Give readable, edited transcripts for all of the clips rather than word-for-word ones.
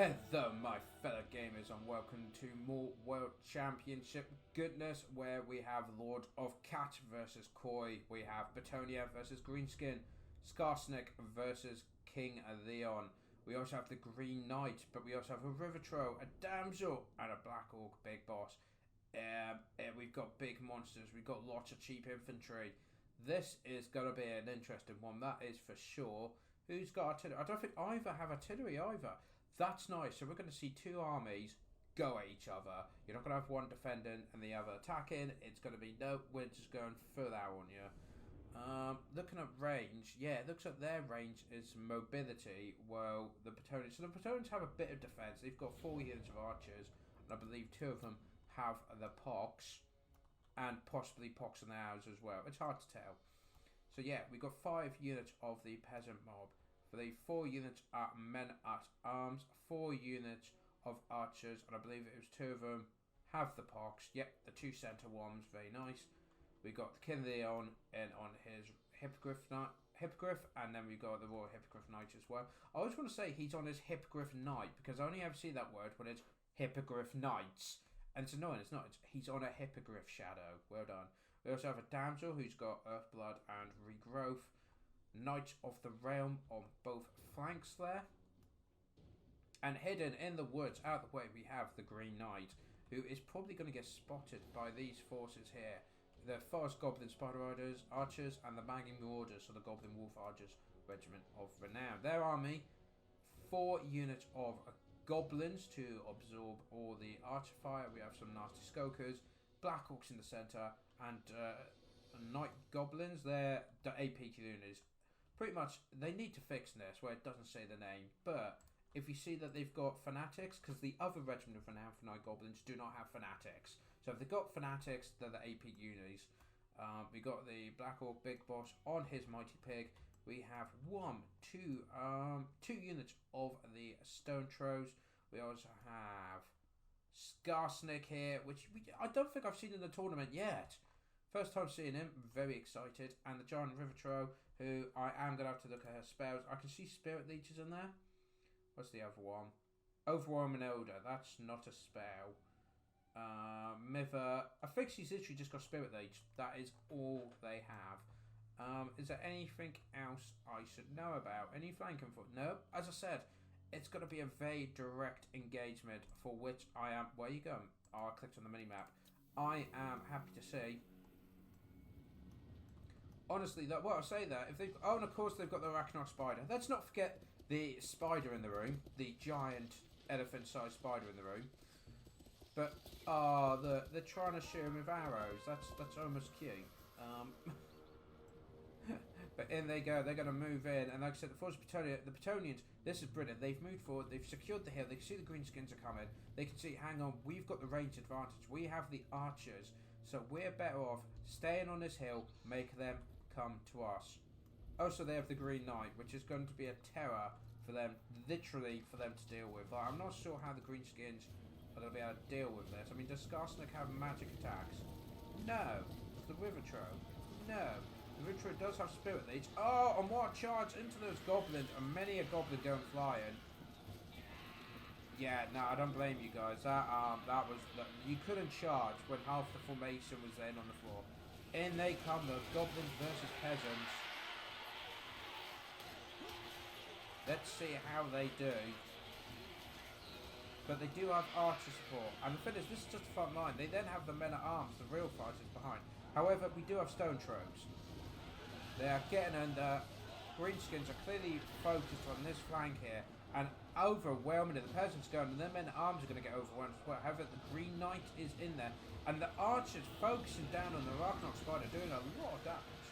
Hello my fellow gamers and welcome to more World Championship goodness, where we have Lord of Cat versus Koi, we have Bretonnia versus Greenskin, Skarsnik versus King Leon, we also have the Green Knight, but we also have a Rivertro, a Damsel and a Black Orc Big Boss. We've got big monsters, we've got lots of cheap infantry. This is going to be an interesting one, that is for sure. Who's got artillery? I don't think either have artillery either. That's nice. So we're going to see two armies go at each other. You're not going to have one defending and the other attacking. It's going to be, no, we're just going full out on you. Looking at range, yeah, it looks like their range is mobility. Well, the Bretonnians, so the Bretonnians have a bit of defense. They've got 4 units of archers, and I believe 2 of them have the pox, and possibly pox in theirs as well. It's hard to tell. So yeah, we've got 5 units of the peasant mob. For the 4 units are men at arms, 4 units of archers, and I believe it was 2 of them have the pox. Yep, the 2 centre ones, very nice. We got the King Leon in on his hippogriff, and then we got the Royal Hippogriff Knight as well. I always want to say he's on his Hippogriff Knight because I only ever see that word when it's Hippogriff Knights, and it's annoying. It's not. He's on a Hippogriff Shadow. Well done. We also have a Damsel who's got Earthblood and Regrowth. Knight of the Realm on both flanks there. And hidden in the woods out the way we have the Green Knight, who is probably going to get spotted by these forces here. The Forest Goblin Spider Riders, Archers, and the Magging Marauders, so the Goblin Wolf Archers Regiment of Renown. Their army, 4 units of Goblins to absorb all the Archer fire. We have some nasty Skokers, Black Orcs in the centre, and Night Goblins. They're the AP Lunas. Pretty much, they need to fix this where it doesn't say the name, but if you see that they've got Fanatics, because the other Regiment of Renown for Night Goblins do not have Fanatics. So if they've got Fanatics, they're the AP unis. We got the Black Orc Big Boss on his Mighty Pig. We have 2 units of the Stone Trolls. We also have Skarsnik here, which I don't think I've seen in the tournament yet. First time seeing him, very excited. And the Giant Rivertro, who I am going to have to look at her spells. I can see Spirit Leeches in there. What's the other one? Overwhelming Elder, that's not a spell. Mither, I think she's literally just got Spirit Leech. That is all they have. Is there anything else I should know about? Any flanking foot? No. As I said, it's going to be a very direct engagement for which I am... Where you going? Oh, I clicked on the mini-map. I am happy to say... Honestly, well, I'll say that if they've, oh, and of course they've got the Arachnarch Spider. Let's not forget the spider in the room, the giant elephant-sized spider in the room. But they're trying to shoot him with arrows. That's almost cute. But in they go. They're going to move in, and like I said, the Bretonnians. This is brilliant. They've moved forward. They've secured the hill. They can see the Greenskins are coming. They can see. Hang on, we've got the range advantage. We have the archers, so we're better off staying on this hill. Make them come to us. Also, they have the Green Knight, which is going to be a terror for them, literally for them to deal with. Like, I'm not sure how the Greenskins are going to be able to deal with this. I mean, does Skarsnik have magic attacks? No. Does the Rivertro? No. The Rivertro does have Spirit Leech. Oh, and what a charge into those goblins, and many a goblin going flying. Yeah, no, I don't blame you guys. That was you couldn't charge when half the formation was in on the floor. In they come, those goblins versus peasants. Let's see how they do. But they do have archer support. And the thing is, this is just a front line. They then have the men at arms, the real fighters behind. However, we do have stone trolls. They are getting under. Greenskins are clearly focused on this flank here. And overwhelmingly, the peasants going, and their men at arms are going to get overwhelmed as well. However, the Green Knight is in there. And the archers focusing down on the Arachnarch Spider, doing a lot of damage.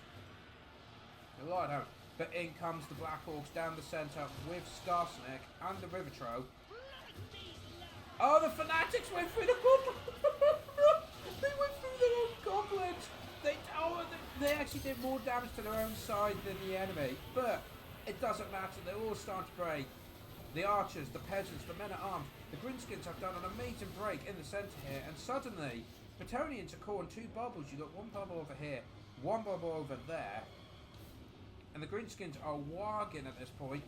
A lot of damage. But in comes the Black Orcs down the centre with Skarsnik and the Rivertro. Oh, the Fanatics went through the goblins! They went through their own goblins! They actually did more damage to their own side than the enemy. But it doesn't matter, they're all starting to break. The archers, the peasants, the men at arms, the Greenskins have done an amazing break in the centre here, and suddenly, Bretonnians are calling 2 bubbles. You've got 1 bubble over here, 1 bubble over there, and the Greenskins are warging at this point.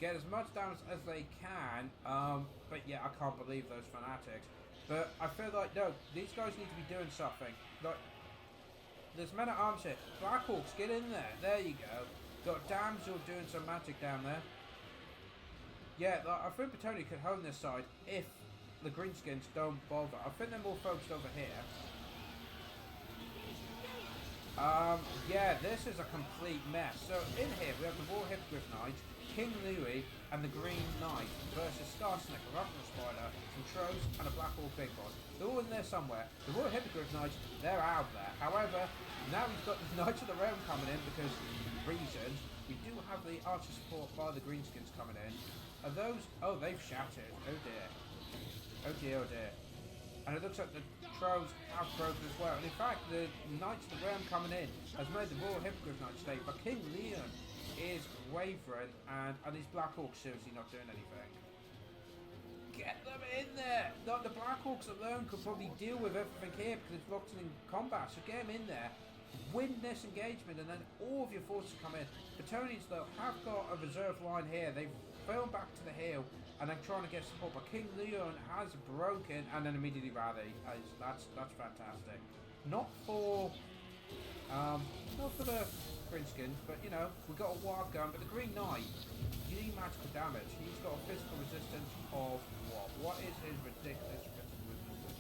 get as much damage as they can. But yeah, I can't believe those fanatics. But I feel like, no, these guys need to be doing something. Like, there's men at arms here. Blackhawks, get in there. There you go. Got Damsel doing some magic down there. Yeah, like, I think Bretonnia could hone this side if the Greenskins don't bother. I think they're more focused over here. Yeah, this is a complete mess. So in here we have the War Hippogriff Knight, King Louis, and the Green Knight versus Skarsnik, a Raptor Spider, some Troves, and a Black Hawk Big Boss. They're all in there somewhere. The War Hippogriff Knights, they're out there. However, now we've got the Knights of the Realm coming in because reasons. We do have the Archer support by the Greenskins coming in. Are those... Oh, they've shattered. Oh dear. Oh dear, oh dear. And it looks like the Troves have broken as well. And in fact, the Knights of the Realm coming in has made the Royal Hippogriff Knight stay. But King Leon is wavering, and these Black Hawks seriously not doing anything. Get them in there! The Black Hawks alone could probably deal with everything here because it's locked in combat. So get them in there, win this engagement, and then all of your forces come in. Bretonnians, though, have got a reserve line here. They've fallen back to the hill, and I'm trying to get support. But King Leon has broken, and then immediately rally. That's fantastic. Not for the Greenskins, but you know, we've got a wild gun. But the Green Knight, you need magical damage. He's got a physical resistance of what? What is his ridiculous physical resistance?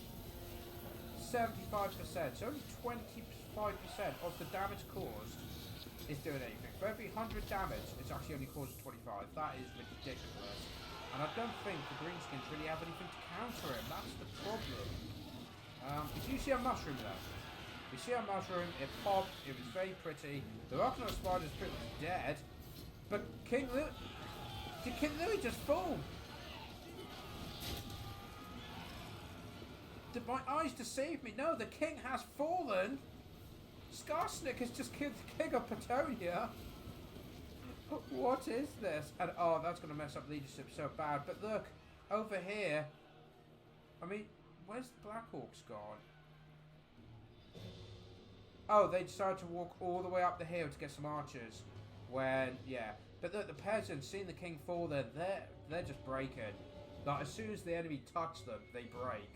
75%. So only 25% of the damage caused is doing anything. For every 100 damage, it's actually only causing 25. That is ridiculous. And I don't think the Greenskins really have anything to counter him. That's the problem. If you see a mushroom though, you see a mushroom, it popped, it was very pretty. The Arachnoid Spider is pretty much dead. But King Louis... Did King Louis just fall? Did my eyes deceive me? No, the king has fallen. Skarsnik has just killed the king of Bretonnia. What is this? And oh, that's going to mess up leadership so bad. But look, over here. I mean, where's the Black Hawks gone? Oh, they decided to walk all the way up the hill to get some archers. When, yeah. But look, the peasants, seeing the king fall there, they're just breaking. Like, as soon as the enemy touch them, they break.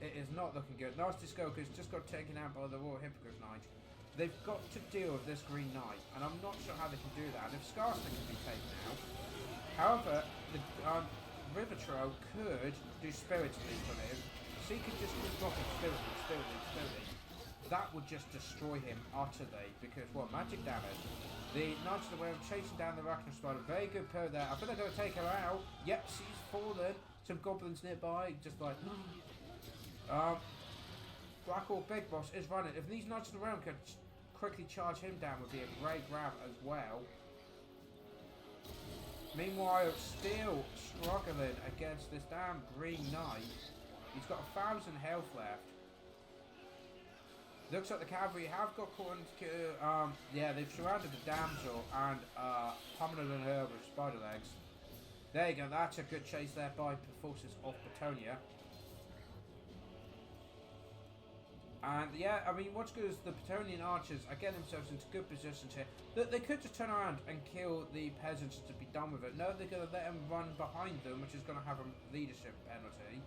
It is not looking good. Nasty Skoker's just got taken out by the Royal Hippogriff Knight. They've got to deal with this Green Knight, and I'm not sure how they can do that. And if Skarsnik can be taken out, however, the River Troll could do Spirit Leap on him. So he could just keep dropping Spirit Leap. That would just destroy him utterly, because, well, magic damage. The Knights of the Realm chasing down the Arachnoid Spider. Very good pair there. I think they're going to take her out. Yep, she's fallen. Some goblins nearby, just like... Black Hawk Big Boss is running. If these Knights of the Realm could quickly charge him down, would be a great grab as well. Meanwhile, still struggling against this damn Green Knight. He's got 1,000 health left. Looks like the cavalry have got caught into, yeah, they've surrounded the damsel and pummeling her with spider legs. There you go, that's a good chase there by the forces of Bretonnia. And yeah, I mean, what's good is the Bretonnian archers are getting themselves into good positions here. They could just turn around and kill the peasants to be done with it. No, they're going to let them run behind them, which is going to have a leadership penalty.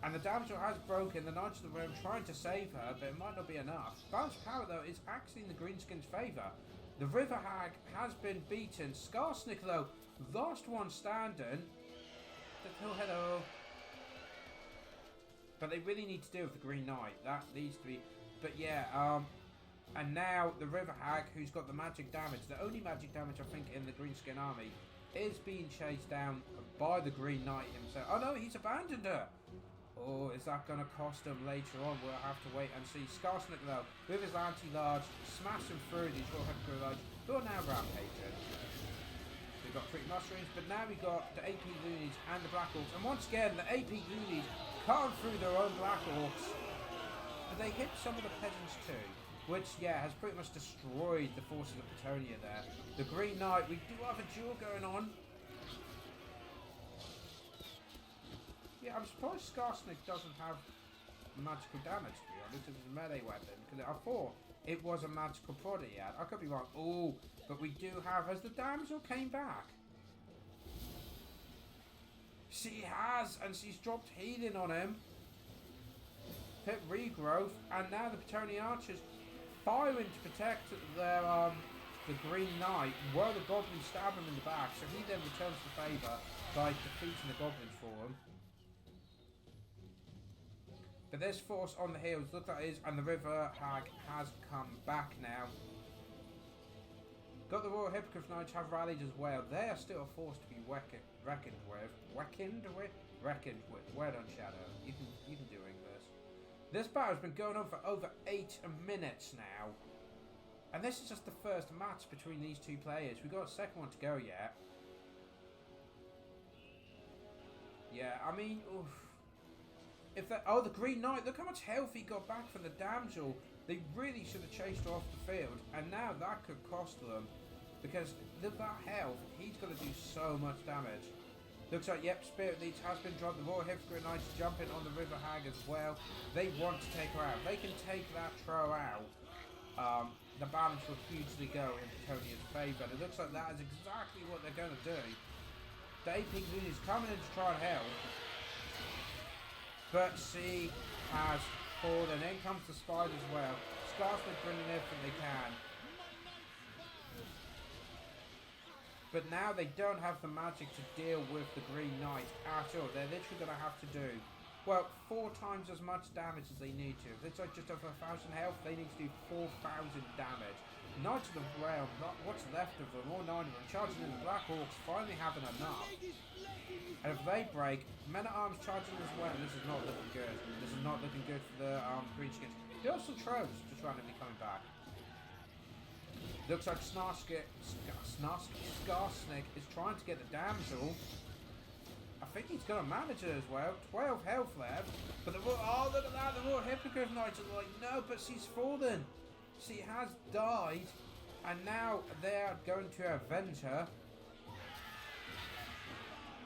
And the damsel has broken. The Knights of the Realm trying to save her, but it might not be enough. Balanced power, though, is actually in the Greenskins' favour. The River Hag has been beaten. Skarsnik, though, last one standing. Hello. But they really need to deal with the Green Knight. That needs to be... But yeah, and now the River Hag, who's got the magic damage, the only magic damage, I think, in the Greenskin army, is being chased down by the Green Knight himself. Oh no, he's abandoned her! Oh, is that going to cost him later on? We'll have to wait and see. Skarsnik, though, with his anti-large, smashing through these Royal Hippogriff Knights, who are now rampaging. We've got 3 mushrooms, but now we've got the AP Loonies and the Black Hawks. And once again, the AP Loonies carve through their own Black Hawks. But they hit some of the peasants too, which, yeah, has pretty much destroyed the forces of Bretonnia there. The Green Knight, we do have a duel going on. Yeah, I'm surprised Skarsnik doesn't have magical damage, to be honest. It's a melee weapon, because I thought it was a magical prod he had. I could be wrong. Oh, but we do have, as the damsel came back, She has, and she's dropped healing on him. Hit regrowth, and now the Bretonnia archers firing to protect their the Green Knight, while the goblins stab him in the back, so he then returns the favour by defeating the goblins for him. But there's force on the hills, look that is, and the River Hag has come back now. Got the Royal Hippogriff Knights have rallied as well. They are still a force to be reckoned with. Well done, Shadow. You can do English. This battle's been going on for over 8 minutes now. And this is just the first match between these two players. We've got a second one to go yet. Yeah, I mean, oof. If that, oh, the Green Knight, look how much health he got back from the damsel. They really should have chased her off the field, and now that could cost them, because with that health, he's going to do so much damage. Looks like, yep, Spirit Leech has been dropped. The Royal Hippogriff Knights jumping on the River Hag as well. They want to take her out. They can take that throw out. The balance will hugely go in Bretonia's favour, and it looks like that is exactly what they're going to do. The AP Loon is coming in to try and help, but she has fallen. In comes the Spider as well. Scarsford bringing everything they can. But now they don't have the magic to deal with the Green Knight at all. They're literally going to have to do, well, 4 times as much damage as they need to. If it's like just over 1,000 health, they need to do 4,000 damage. Knights of the Realm, what's left of them, all 9 of them, charging in the Black Orcs, finally having enough. And if they break, Men-at-Arms charging as well. This is not looking good. This is not looking good for the Greenskins. There are some Troves just randomly coming back. Looks like Skarsnik is trying to get the damsel. I think he's going to manage it as well. 12 health left. But the look at that. The Royal Hippogriff Knights are like, no, but she's fallen. She has died. And now they're going to avenge her.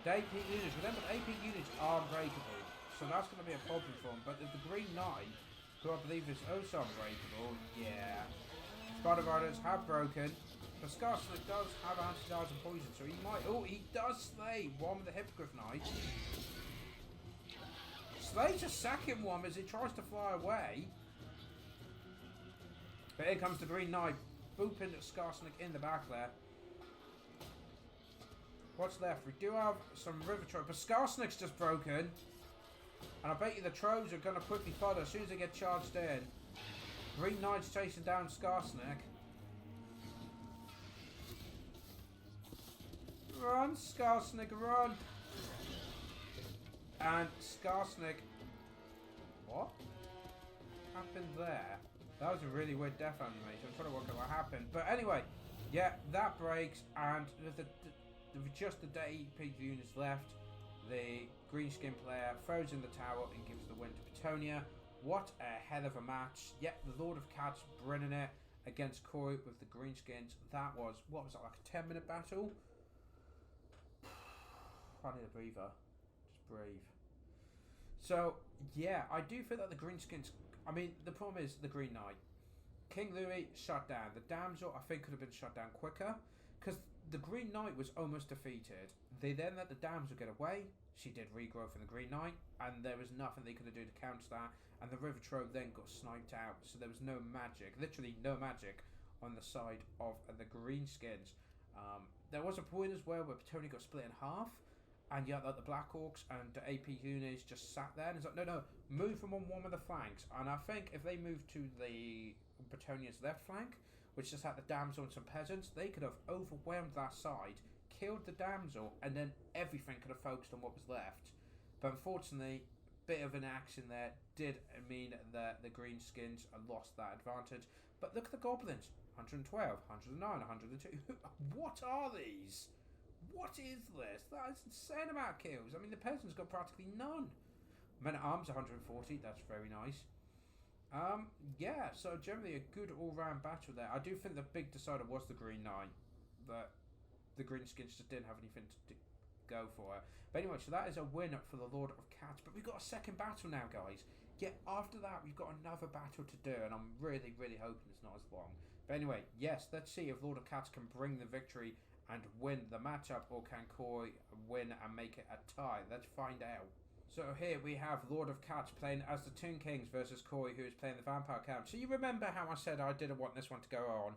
The AP units, remember the AP units are unbreakable, so that's going to be a problem for them. But if the Green Knight, who I believe is also unbreakable, yeah. Spider Riders have broken, but Skarsnik does have anti-dodge and poison, so he might, oh, he does slay one with the Hippogriff Knight. Slays a second one as he tries to fly away. But here comes the Green Knight, booping Skarsnik in the back there. What's left? We do have some River Trove, but Skarsnik's just broken. And I bet you the Troves are going to quickly follow as soon as they get charged in. Green Knight's chasing down Skarsnik. Run, Skarsnik, run! And Skarsnik... What happened there? That was a really weird death animation. I'm trying to work out what happened. But anyway, yeah, that breaks, and with just the AP units left, the Greenskin player throws in the tower and gives the win to Bretonnia. What a hell of a match. Yep, the Lord of Cats bringing it against Koi with the Greenskins. That was, what was that, like a 10-minute battle? I need a breather. Just breathe. So, yeah, I do feel that the Greenskins, I mean, the problem is the Green Knight. King Louis shut down. The Damsel, I think, could have been shut down quicker, because the Green Knight was almost defeated. They then let the Damsel get away. She did regrow from the Green Knight, and there was nothing they could have done to counter that. And the River Trove then got sniped out, so there was no magic, literally no magic, on the side of the Greenskins. There was a point as well where Bretonnia got split in half, and yet like the Black Orcs and the AP units just sat there, and it's like, no, move from on one of the flanks. And I think if they moved to the Bretonnia's left flank, which just had the Damsel and some peasants, they could have overwhelmed that side, killed the Damsel, and then everything could have focused on what was left. But unfortunately, bit of an action there did mean that the Greenskins lost that advantage. But look at the Goblins, 112, 109, 102. What are these? What is this? That is insane amount of kills. I mean, the peasants got practically none. Men-at-Arms, 140, that's very nice. Yeah, so generally a good all-round battle there. I do think the big decider was the Green Knight. That the Greenskins just didn't have anything to go for it. But anyway, so that is a win for the Lord of Cats. But we've got a second battle now, guys. Yet after that, we've got another battle to do, and I'm really, really hoping it's not as long. But anyway, yes, let's see if Lord of Cats can bring the victory and win the matchup, or can Koi win and make it a tie? Let's find out. So here we have Lord of Cats playing as the Toon Kings versus Koi, who is playing the Vampire Count. So you remember how I said I didn't want this one to go on?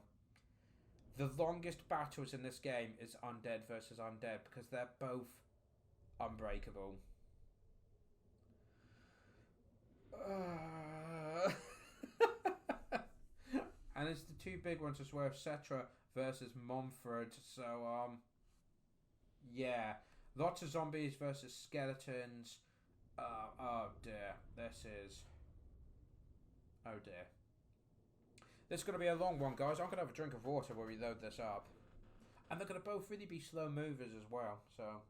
The longest battles in this game is undead versus undead because they're both unbreakable. And it's the two big ones as well, Cetra versus Montford. So, yeah. Lots of zombies versus skeletons. Oh dear. This is... Oh dear. This is going to be a long one, guys. I'm going to have a drink of water while we load this up. And they're going to both really be slow movers as well, so...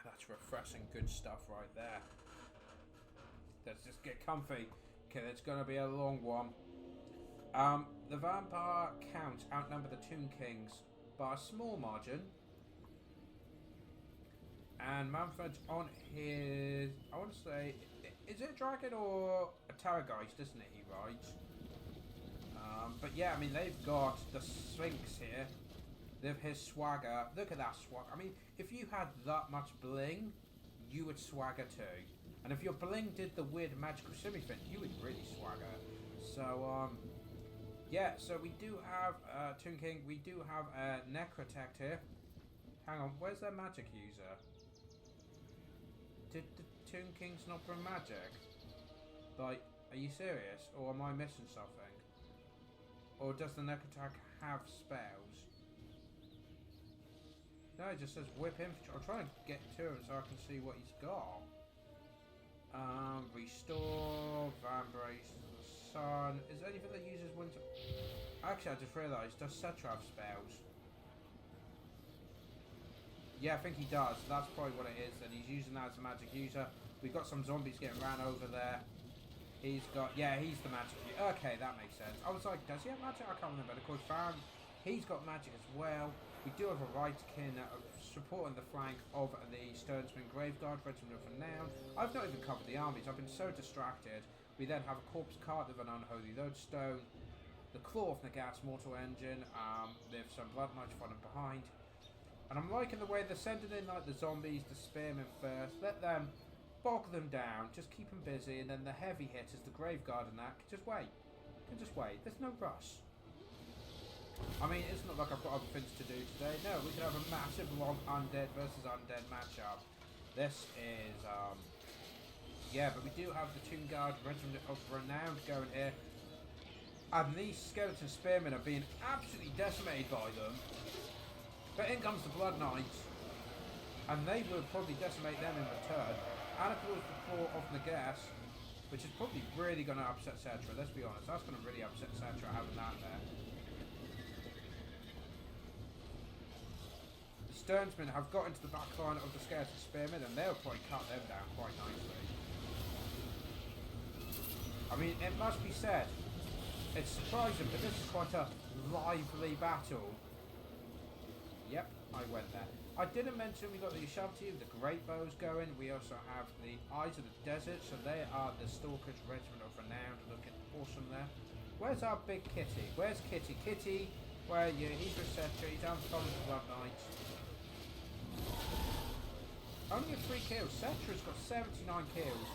That's refreshing good stuff right there. Let's just get comfy. Okay, it's going to be a long one. The Vampire Count outnumber the Toon Kings by a small margin. And Manfred's on his... I want to say... Is it a dragon or a Terrorgeist, isn't it, he rides? But yeah, I mean, they've got the Sphinx here. They have his swagger. Look at that swagger. I mean, if you had that much bling, you would swagger too. And if your bling did the weird magical shimmy thing, you would really swagger. So, yeah, so we do have Toon King. We do have a Necrotect here. Hang on, where's their magic user? Did the Toon Kings not bring magic? Like, are you serious? Or am I missing something? Or does the Necrotect have spells? No, it just says whip infantry. I'll try and get to him so I can see what he's got. Restore, Vambrace, the Sun. Is there anything that uses winter? Actually, I just realised, does Cetra have spells? Yeah, I think he does. That's probably what it is. And he's using that as a magic user. We've got some zombies getting ran over there. He's got... Yeah, he's the magic user. Okay, that makes sense. I was like, does he have magic? I can't remember. Of course, he's got magic as well. We do have a Rightkin supporting the flank of the Sternsman Graveguard, Regiment of Renown. I've not even covered the armies. I've been so distracted. We then have a Corpse Cart with an Unholy Lodestone. The Claw of Nagat's Mortal Engine. With some Blood Knights following behind. And I'm liking the way they're sending in like the zombies, the spearmen first. Let them bog them down, just keep them busy, and then the heavy hitters, the Graveguard and that, can just wait. There's no rush. I mean, it's not like I've got other things to do today. No, we can have a massive long undead versus undead matchup. This is, yeah, but we do have the Toon Guard Regiment of Renown going here. And these skeleton spearmen are being absolutely decimated by them. But in comes the Blood Knights, and they will probably decimate them in return. And of course the Claw of Nagas, which is probably really going to upset Cetra, let's be honest. That's going to really upset Cetra having that there. The Sternsmen have got into the back line of the skeleton spearmen, and they'll probably cut them down quite nicely. I mean, it must be said, it's surprising, but this is quite a lively battle. Yep, I went there. I didn't mention we got the Ushabti, the Great Bows going. We also have the Eyes of the Desert, so they are the Stalkers Regiment of Renown. Looking awesome there. Where's our big Kitty? Where's Kitty? Kitty, where are you? He's with Cetra, he's down to follow the Blood Knights. Only a 3 kills. Cetra's got 79 kills.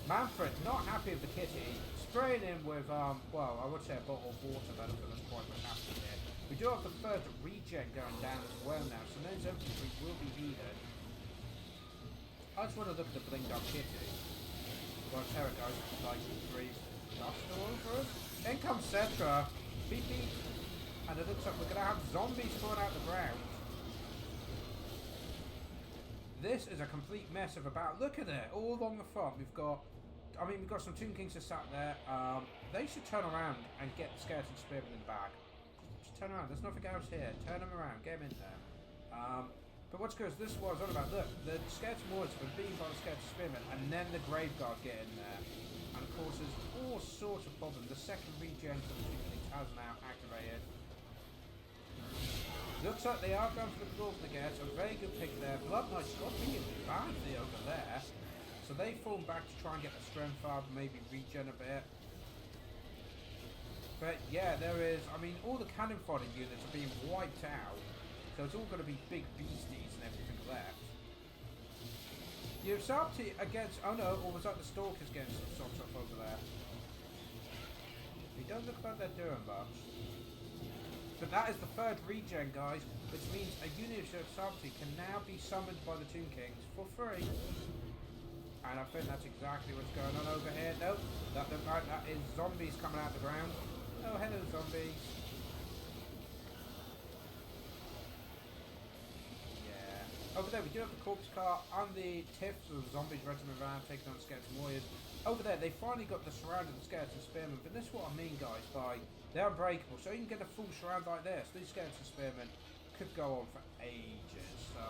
Manfred, not happy with the Kitty. Spraying him with, well, I would say a bottle of water, but I don't think that's quite what's happening here. We do have the first regen going down as well now, so those infantry will be heated. I just want to look at the blinged up Kitty. Well, Terrorgeist like breathe dust all over us. In comes Cetra. Beep beep. And it looks like we're going to have zombies falling out the ground. This is a complete mess of a battle. Look at it, all along the front. We've got some Toon Kings that sat there. They should turn around and get the skeleton spearmen in the back. Just turn around. There's nothing else here. Turn them around. Get them in there. But what's good is this is what I was on about. Look, the skeleton warriors have been beaten by the skeleton spearmen, and then the Graveguard get in there. And of course, there's all sorts of problems. The second regen for the Toon Kings has now activated. Looks like they are going for the Claw of Nagas. A very good pick there. Blood Knights got beaten badly over there. So they fall back to try and get the strength up, maybe regen a bit. But yeah, there is, I mean, all the cannon fodder units are being wiped out. So it's all going to be big beasties and everything left. Ushabti against, oh no, or was that the Stalkers against some stuff over there? It don't look like they're doing much. But that is the third regen, guys, which means a unit of Ushabti can now be summoned by the Tomb Kings for free. And I think that's exactly what's going on over here. Nope, that is zombies coming out of the ground. Oh, hello, zombies. Yeah. Over there, we do have the corpse car and the TIFs, the zombies regiment around, taking on skeleton warriors. Over there, they finally got the surround of the skeleton spearmen. But this is what I mean, guys, by they're unbreakable. So you can get a full surround like this. These skeleton spearmen could go on for ages. So,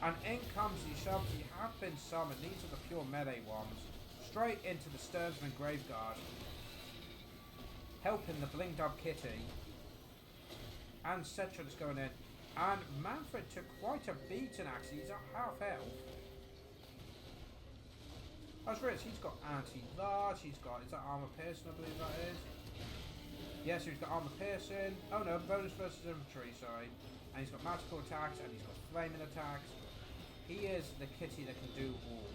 and in comes the Ushabti have been summoned. These are the pure melee ones. Straight into the Stearnsman Graveguard. Helping the blinged up Kitty. And Cetra is going in. And Manfred took quite a beating actually. He's at half health. I was rich. He's got anti-large. He's got, is that armor piercing? I believe that is. Yes, he's got armor piercing. Oh no, bonus versus infantry, sorry. And he's got magical attacks and he's got flaming attacks. He is the Kitty that can do all.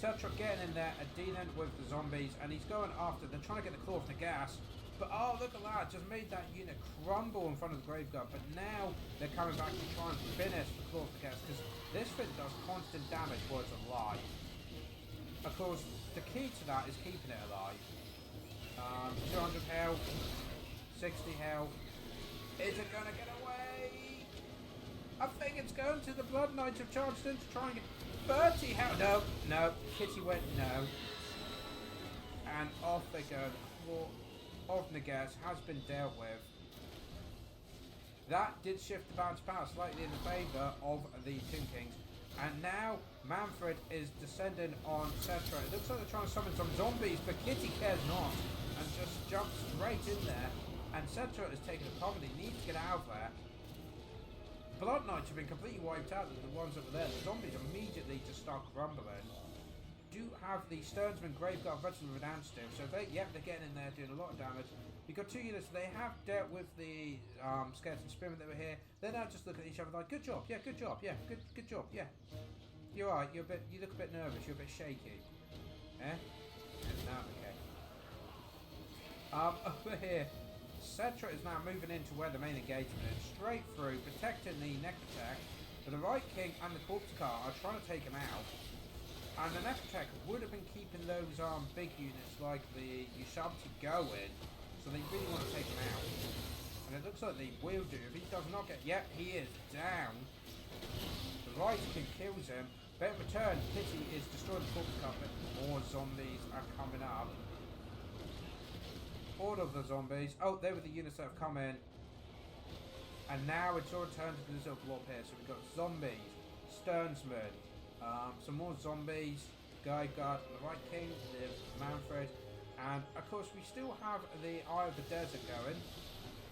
Cetra getting in there, dealing with the zombies, and he's going after, they're trying to get the claw of the gas. But oh, look at that, just made that unit crumble in front of the Graveguard. But now they're coming back to try and finish the claw of the gas, because this thing does constant damage while it's alive. Of course, the key to that is keeping it alive. 200 health, 60 health. Is it going to get away? I think it's going to. The Blood Knights have charged in to try and get 30 health. No, no. Kitty went no. And off they go. The claw of Nagas has been dealt with. That did shift the balance of power slightly in the favour of the Tomb Kings. And now Manfred is descending on Cetra. It looks like they're trying to summon some zombies, but Kitty cares not and just jumps straight in there. And Cetra is taking a cover. He needs to get out of there. Blood Knights have been completely wiped out. The ones that were there. The zombies immediately just start grumbling. Do have the Stearnsman Graveguard veteran renowned still. So they're getting in there doing a lot of damage. We've got two units. They have dealt with the skeleton spearmen that were here. They're now just looking at each other like, good job, yeah, good job, yeah, good job, yeah. You're alright, you look a bit nervous, you're a bit shaky. Eh? No, okay. Over here, Cetra is now moving into where the main engagement is. Straight through, protecting the Necrotech. But the Right King and the Corpse Car are trying to take him out. And the Necrotech would have been keeping those big units like the Ushabti going. So they really want to take him out. And it looks like they will do. If he does not get... Yep, he is down. The Right King kills him. But in return, Kitty is destroying the Corpse Car. But more zombies are coming up. All of the zombies. Oh, they were the units that have come in. And now it's your turn to do this little blob here. So we've got zombies, Stearnsman, some more zombies, Graveguard, the Right King, the Manfred, and of course we still have the Eye of the Desert going.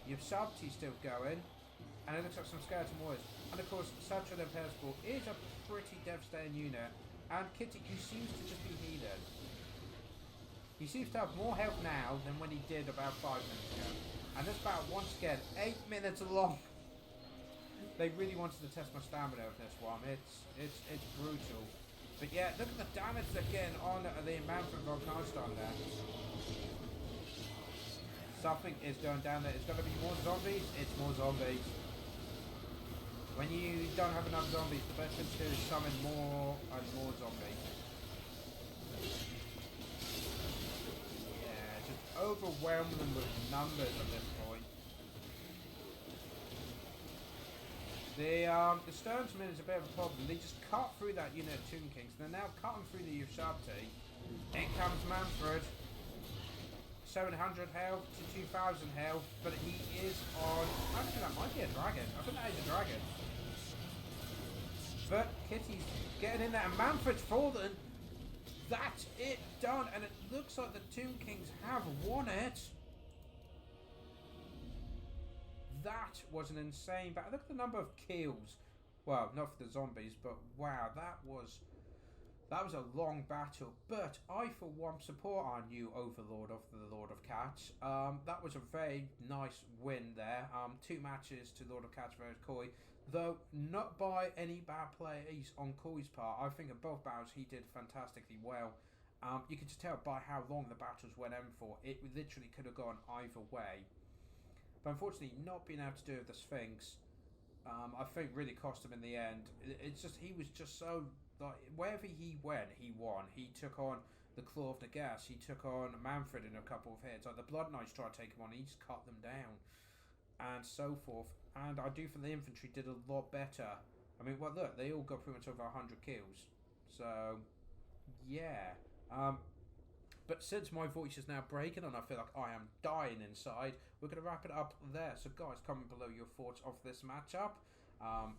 Ushabti still going, and it looks like some skeleton warriors. And of course, Cetra the Percival is a pretty devastating unit, and Kitty, who seems to just be healing. He seems to have more health now than when he did about 5 minutes ago. And this battle, once again, 8 minutes long. They really wanted to test my stamina of this one. It's brutal. But yeah, look at the damage they're getting on the Manfred von Karnstein there. Something is going down there. It's going to be more zombies. It's more zombies. When you don't have enough zombies, the best thing to do is summon more and more zombies. Overwhelm them with numbers at this point. The Stearnsman is a bit of a problem. They just cut through that unit of Tomb Kings. They're now cutting through the Ushabti. In comes Manfred. 700 health to 2000 health, but he is on... Actually, that might be a dragon. I think that is a dragon. But Kitty's getting in there, and Manfred's fallen. That's it done, and it looks like the Tomb Kings have won it. That was an insane battle. Look at the number of kills. Well, not for the zombies, but wow, that was That was a long battle, but I, for one, support our new overlord of the Lord of Cats. That was a very nice win there. 2 matches to Lord of Cats versus Koi, though not by any bad plays on Koi's part. I think in both battles he did fantastically well. You could just tell by how long the battles went on for. It literally could have gone either way. But unfortunately, not being able to do it with the Sphinx, I think really cost him in the end. It's just, he was just so, like, wherever he went, he won. He took on the Claw of the Gas, he took on Manfred in a couple of hits. Like, the Blood Knights tried to take him on, he just cut them down, and so forth. And I do think the infantry did a lot better. I mean, well, look, they all got pretty much over 100 kills. So, yeah. But since my voice is now breaking and I feel like I am dying inside, we're going to wrap it up there. So guys, comment below your thoughts of this matchup,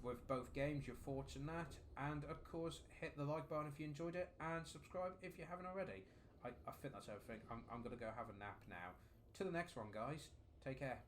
with both games, your thoughts on that. And of course, hit the like button if you enjoyed it, and subscribe if you haven't already. I think that's everything. I'm going to go have a nap now. To the next one, guys. Take care.